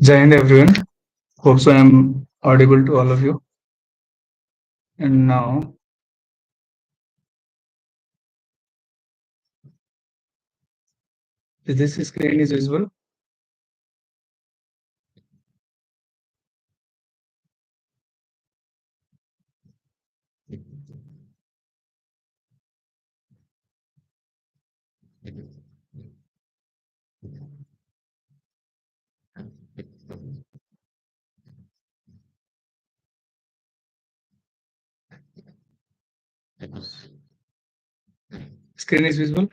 Jai Hind everyone. Hope so I am audible to all of you. And now, is this screen is visible? Screen is visible?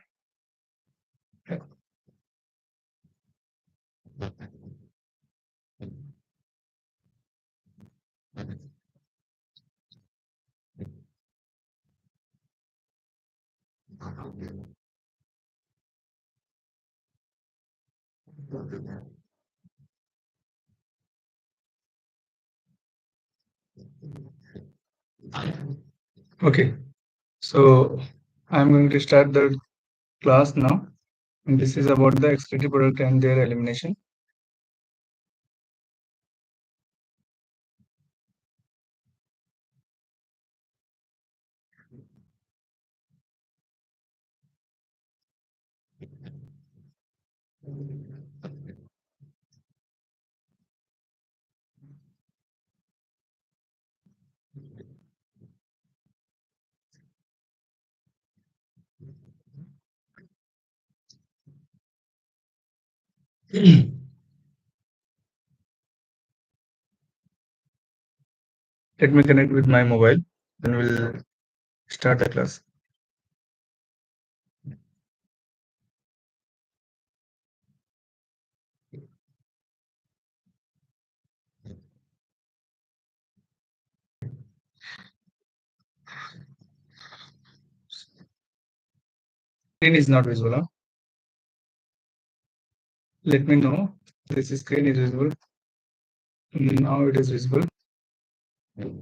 Okay. So I'm going to start the class now. And this is about the excretory product and their elimination. Let me connect with my mobile, then we'll start the class. Screen is not visible. Huh? Let me know. This screen is visible. Now it is visible. We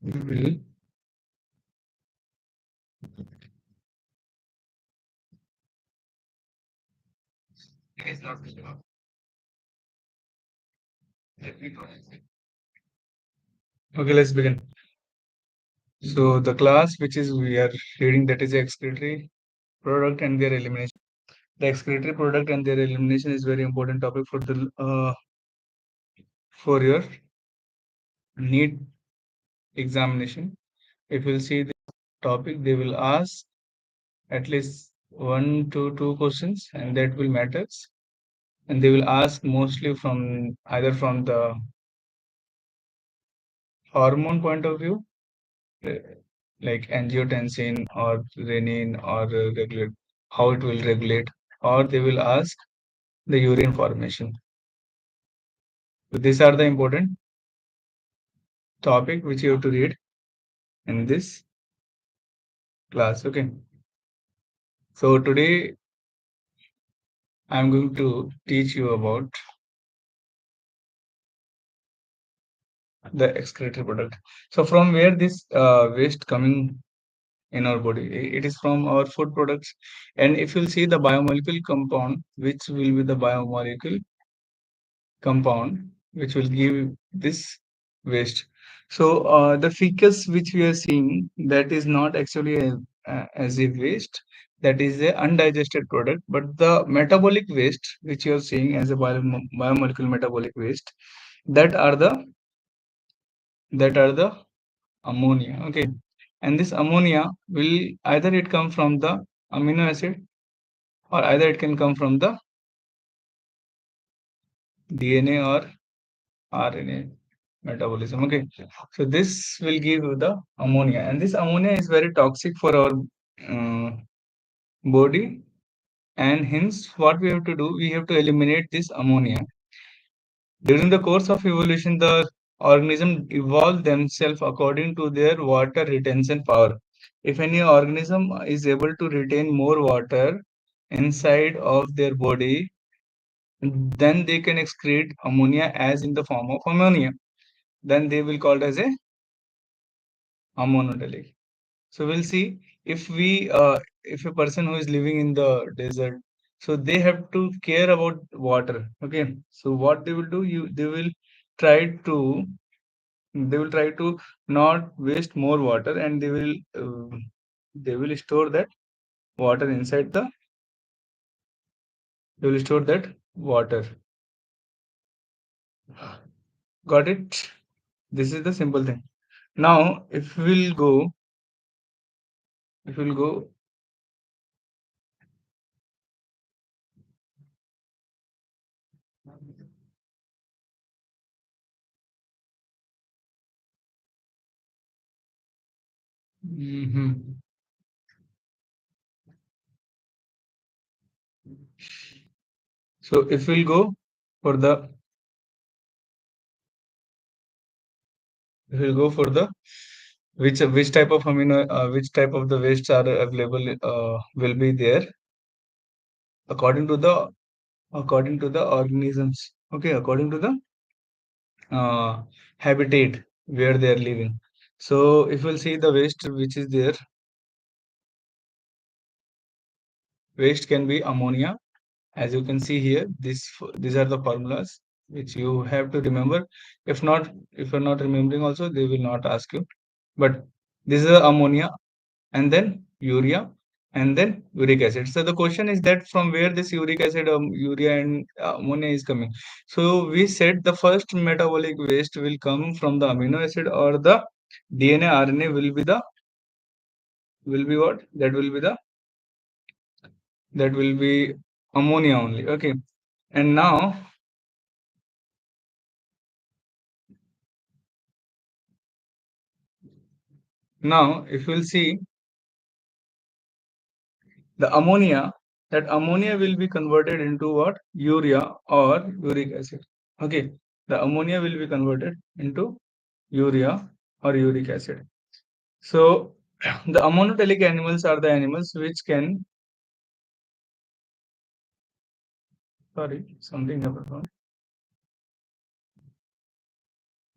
will. It is not visible. Let me know. Okay, let's begin. So the class which is we are reading, that is excretory product and their elimination. The excretory product and their elimination is very important topic for your NEET examination. If you'll see the topic, they will ask at least 1 to 2 questions, and that will matters. And they will ask mostly from either from the hormone point of view, uh, like angiotensin or renin or regulate how it will regulate, or they will ask the urine formation. So these are the important topic which you have to read in this class. Okay. So today I'm going to teach you about the excretory product. So from where this waste coming in our body? It is from our food products. And if you'll see the biomolecule compound, which will be the biomolecule compound which will give this waste. So the feces which we are seeing, that is not actually as a waste, that is a undigested product, but the metabolic waste which you are seeing as a biomolecule metabolic waste, that are the ammonia. Okay. And this ammonia will either it come from the amino acid, or either it can come from the DNA or RNA metabolism. Okay, so this will give you the ammonia, and this ammonia is very toxic for our uh, body, and hence what we have to do, we have to eliminate this ammonia. During the course of evolution, the organism evolve themselves according to their water retention power. If any organism is able to retain more water inside of their body, then they can excrete ammonia as in the form of ammonia. Then they will called as a ammonotelic. So we'll see if a person who is living in the desert, so they have to care about water. Okay, so what they will do, try to they will try to not waste more water, and they will store that water inside the they will store that water. Got it? This is the simple thing. Now if we'll go Mhm. So for the if we'll go for the which type of which type of the wastes are available will be there according to the organisms. Okay, according to the uh, habitat where they are living. So if we'll see the waste which is there, waste can be ammonia. As you can see here, these are the formulas which you have to remember. If you're not remembering also, they will not ask you. But this is ammonia, and then urea, and then uric acid. So the question is that from where this uric acid, urea, and ammonia is coming. So we said the first metabolic waste will come from the amino acid, or the DNA, RNA will be what? That will be ammonia only. Okay, and now if we'll see the ammonia, that ammonia will be converted into what? Urea or uric acid. Okay, the ammonia will be converted into urea or uric acid. So the ammonotelic animals are the animals which can, sorry, something happened.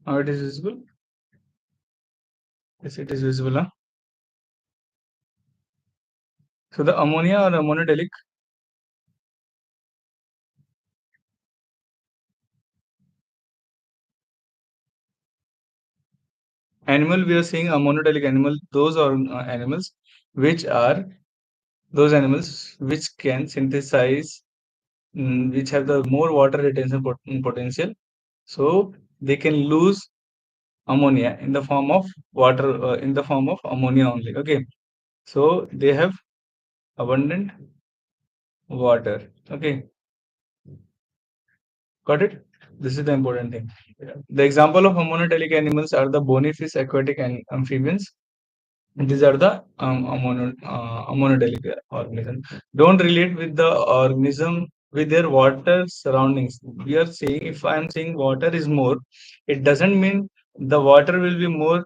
Now it is visible. Yes, it is visible. Huh? So the ammonia or ammonotelic animal, we are seeing a monotelic animal. Those are animals which are those animals which can synthesize, which have the more water retention potential. So they can lose ammonia in the form of water, in the form of ammonia only. Okay, so they have abundant water. Okay, got it? This is the important thing. The example of monotelic animals are the bony fish, aquatic, and amphibians. These are the monotelic organisms. Don't relate with the organism with their water surroundings. We are saying, if I am saying water is more, it doesn't mean the water will be more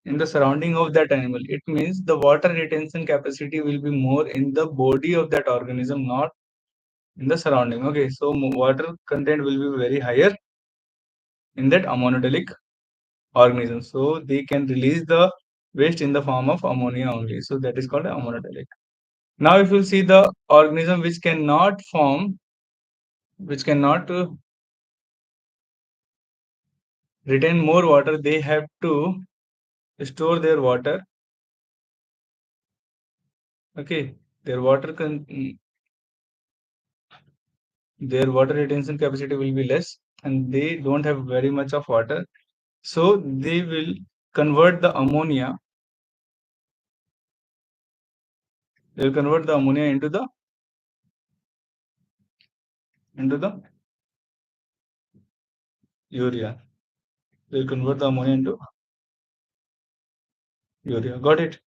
in the surrounding of that animal. It means the water retention capacity will be more in the body of that organism, not in the surrounding. Okay, so water content will be very higher in that monotelic organism. So they can release the waste in the form of ammonia only. So that is called ammonotelic. Now, if you see the organism which cannot retain more water, they have to store their water. Okay, their water can their water retention capacity will be less, and they don't have very much of water. So they will convert the ammonia. They will convert the ammonia into the urea. They will convert the ammonia into urea. Got it?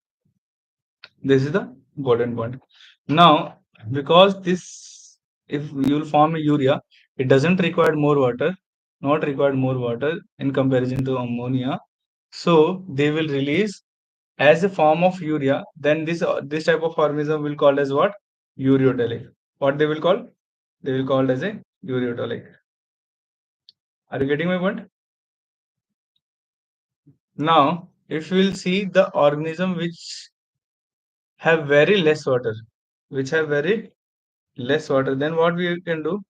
This is the important point. Now, because this, if you will form a urea, it doesn't require more water, not require more water in comparison to ammonia. So they will release as a form of urea. Then this type of organism will called as what? Ureotelic. What they will call? They will called as a ureotelic. Are you getting my point? Now, if we will see the organism which have very less water, which have very less water, then what we can do?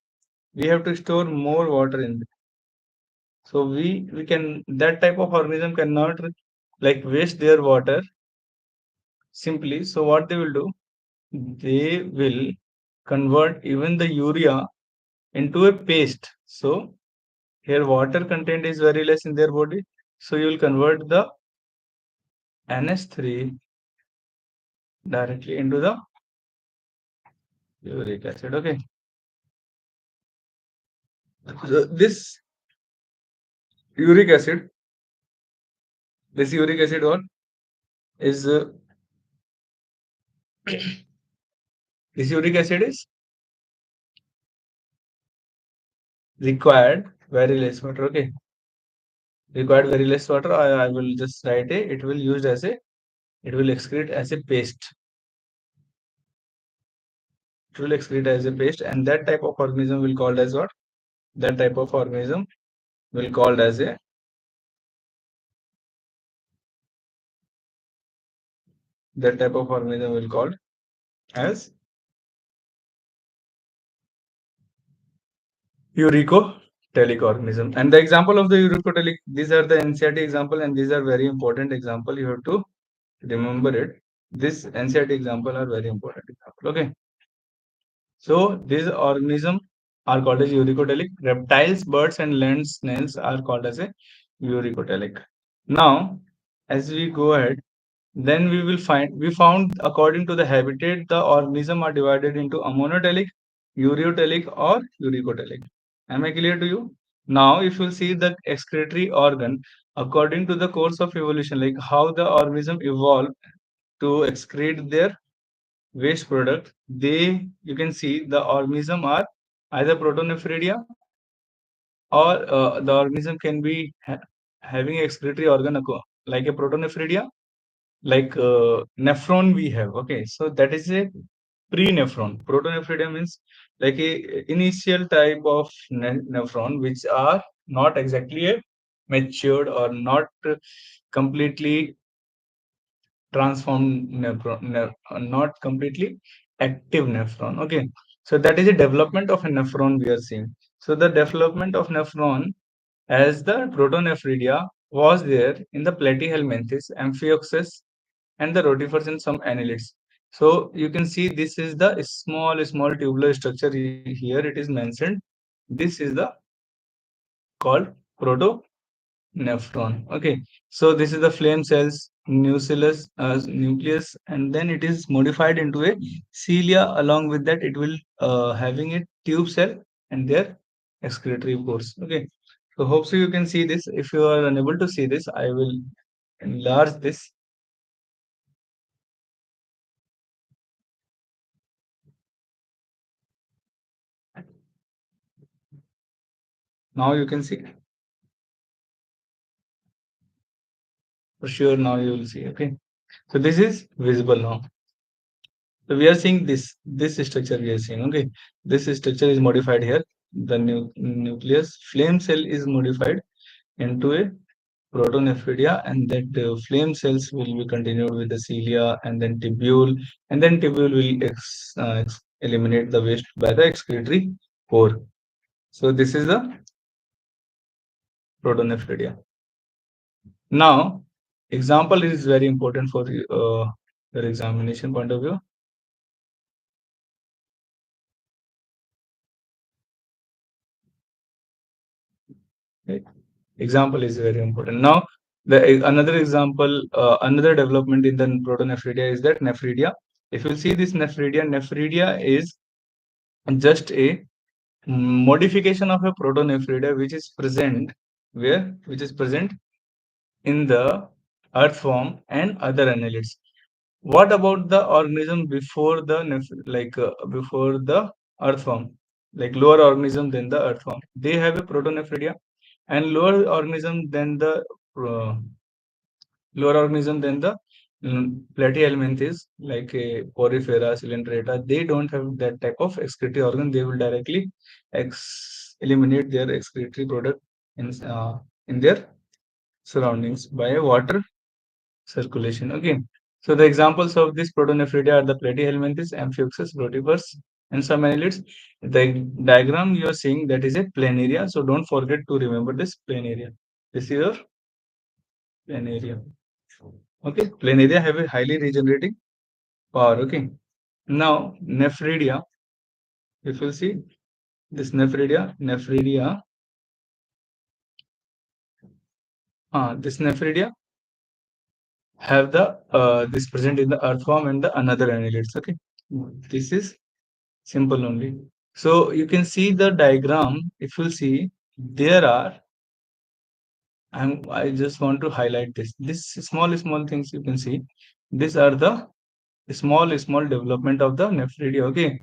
We have to store more water in it. So we can, that type of organism cannot like waste their water simply. So what they will do? They will convert even the urea into a paste. So here water content is very less in their body. So you will convert the NH3 directly into the uric acid. Okay. So uric acid, this uric acid what is this uric acid is required very less water. Okay. Required very less water. I will just write it will used as a, it will excrete as a paste. It will excrete as a paste, and that type of organism will called as what? That type of organism will called as a, that type of organism will called as uricotelic organism. And the example of the uricotelic, these are the NCERT example, and these are very important example. You have to remember it. This NCERT example are very important example. Okay. So these organisms are called as uricotelic. Reptiles, birds, and land snails are called as a uricotelic. Now, as we go ahead, then we found according to the habitat, the organism are divided into ammonotelic, ureotelic, or uricotelic. Am I clear to you? Now, if you see the excretory organ, according to the course of evolution, like how the organism evolved to excrete their waste product, they, you can see the organism are either protonephridia, or the organism can be having excretory organ like a protonephridia, like nephron we have. Okay, so that is a pre-nephron. Protonephridia means like a initial type of nephron which are not exactly a matured or not completely transformed nephron, not completely active nephron. Okay, so that is a development of a nephron we are seeing. So the development of nephron as the protonephridia was there in the platyhelminthes, amphioxus, and the rotifers and some annelids. So you can see this is the small tubular structure here. It is mentioned. This is the called protonephron. Okay, so this is the flame cells, nucleus, and then it is modified into a cilia. Along with that, it will having a tube cell and their excretory pores. Okay, so hope so you can see this. If you are unable to see this, I will enlarge this. Now you can see. For sure, now you will see. Okay, so this is visible now. So we are seeing this structure we are seeing. Okay, this structure is modified here. The nucleus flame cell is modified into a protonephridia, and that flame cells will be continued with the cilia and then tubule, and then tubule will eliminate the waste by the excretory pore. So this is the protonephridia. Now, example is very important for your examination point of view. Okay. Example is very important. Now, the another example, another development in the protonephridia is that nephridia. If you see this nephridia is just a modification of a protonephridia which is present where, which is present in the earthworm and other annelids. What about the organism before the before the earthworm, like lower organism than the earthworm? They have a protonephridia, and lower organism than the uh, lower organism than the platyhelminthes, like a porifera, cylindrata. They don't have that type of excretory organ. They will directly eliminate their excretory product in their surroundings by water circulation. Okay, So the examples of this protonephridia are the platyhelminthes, amphioxus, rotifers, and some annelids. The diagram you are seeing, that is a planaria. So don't forget to remember this planaria. This is your planaria. Okay, planaria have a highly regenerating power. Okay. Now nephridia, if you see this nephridia have the this present in the earthworm and the another annelids. Okay, this is simple only. So you can see the diagram. If you see, there are, I just want to highlight this small things you can see. These are the small development of the nephridia. Okay,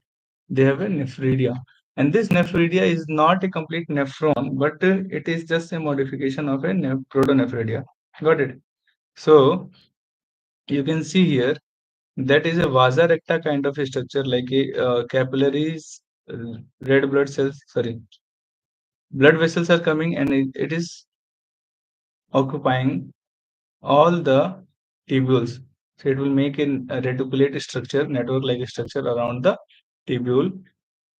they have a nephridia, and this nephridia is not a complete nephron, but it is just a modification of a protonephridia. Got it? So you can see here, that is a vasa recta kind of a structure, like a capillaries, red blood cells, sorry, blood vessels are coming, and it is occupying all the tubules. So it will make a reticulate structure, network like structure around the tubule,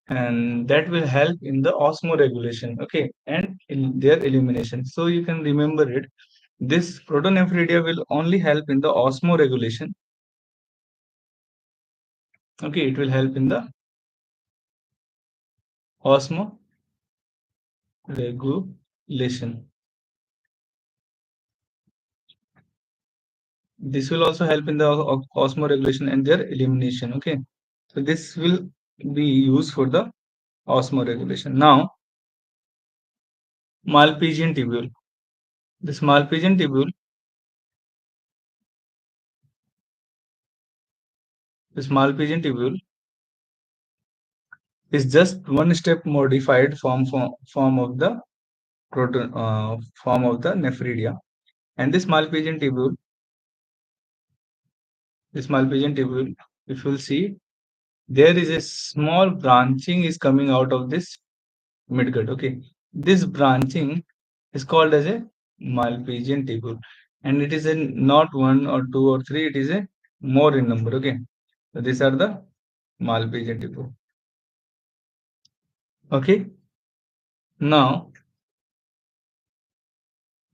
and that will help in the osmoregulation, okay, and in their elimination. So you can remember it. This protonephridia will only help in the osmoregulation. Okay, it will help in the osmoregulation. This will also help in the osmoregulation and their elimination. Okay, so this will be used for the osmoregulation. Now, Malpighian tubule. This Malpighian tubule, this Malpighian tubule is just one step modified form of the proton form of the nephridia. And this Malpighian tubule, if you'll see, there is a small branching is coming out of this midgut. Okay, this branching is called as a Malpighian tubule, and it is a not one or two or three. It is a more in number. Okay, so these are the Malpighian tubule. Okay, now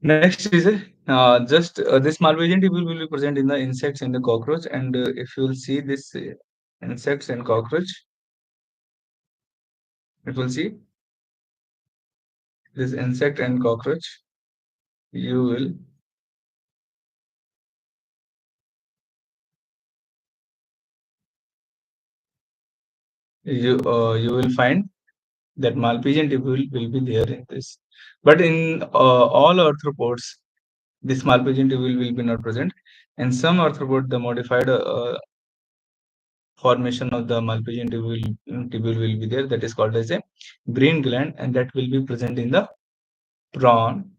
next is a just this Malpighian tubule will be present in the insects and the cockroach, and if you will see this insects and cockroach, it will see this insect and cockroach. You will you will find that Malpighian tubule will be there in this. But in all arthropods, this Malpighian tubule will be not present. In some arthropods, the modified formation of the Malpighian tubule will be there. That is called as a green gland, and that will be present in the prawn.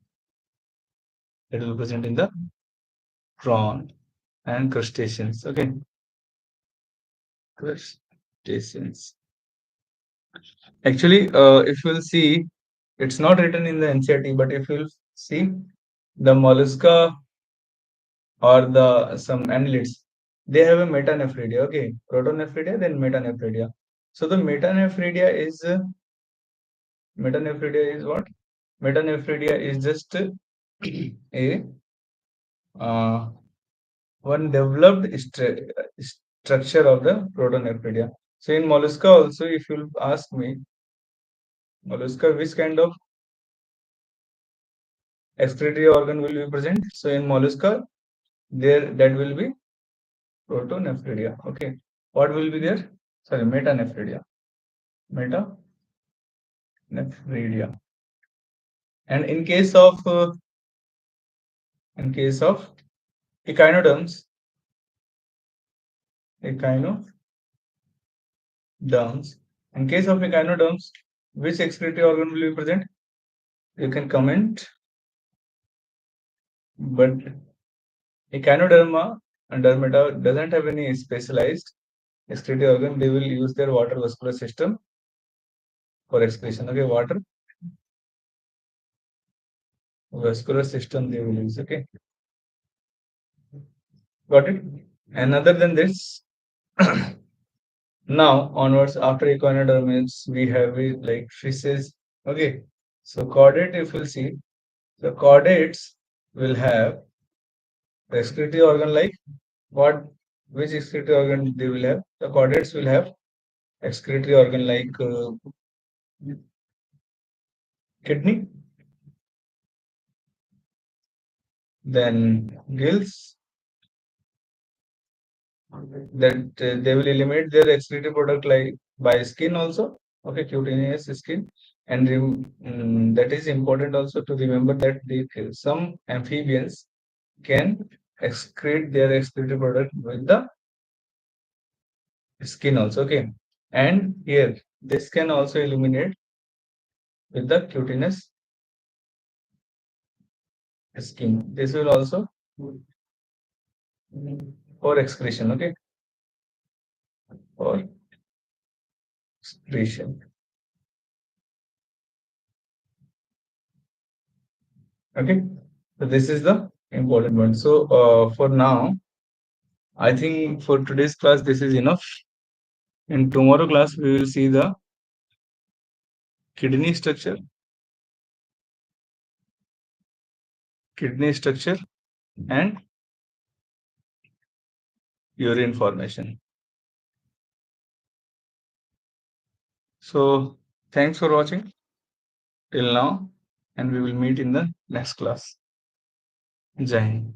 That will be present in the prawn and crustaceans. Okay, crustaceans. Actually, if you'll see, it's not written in the NCERT, but if you'll see, the mollusca or the some annelids, they have a metanephridia. Okay, protonephridia, then metanephridia. So the metanephridia is what? Metanephridia is just a uh, one developed structure of the protonephridia. So in mollusca also, if you'll ask me, mollusca, which kind of excretory organ will be present? So in mollusca, there that will be protonephridia. Okay, what will be there? Sorry, metanephridia. Metanephridia. And in case of echinoderms, echinoderms. In case of echinoderms, which excretory organ will be present? You can comment. But echinoderma and dermata doesn't have any specialized excretory organ. They will use their water vascular system for excretion. Okay, water vascular system they will use. Okay, got it. And other than this, now onwards after echinoderms, we have it like fishes. Okay, so chordate, if you'll see, the chordates will have the excretory organ like what? Which excretory organ they will have? The chordates will have excretory organ like kidney, then gills, that they will eliminate their excretory product like by skin also. Okay, cutaneous skin, and that is important also to remember that some amphibians can excrete their excretory product with the skin also. Okay, and here this can also eliminate with the cutaneous skin. This will also for excretion. Okay, for excretion. Okay, so this is the important one. So for now, I think for today's class this is enough. In tomorrow class we will see the kidney structure, kidney structure, and urine formation. So thanks for watching till now, and we will meet in the next class. Jai Hind.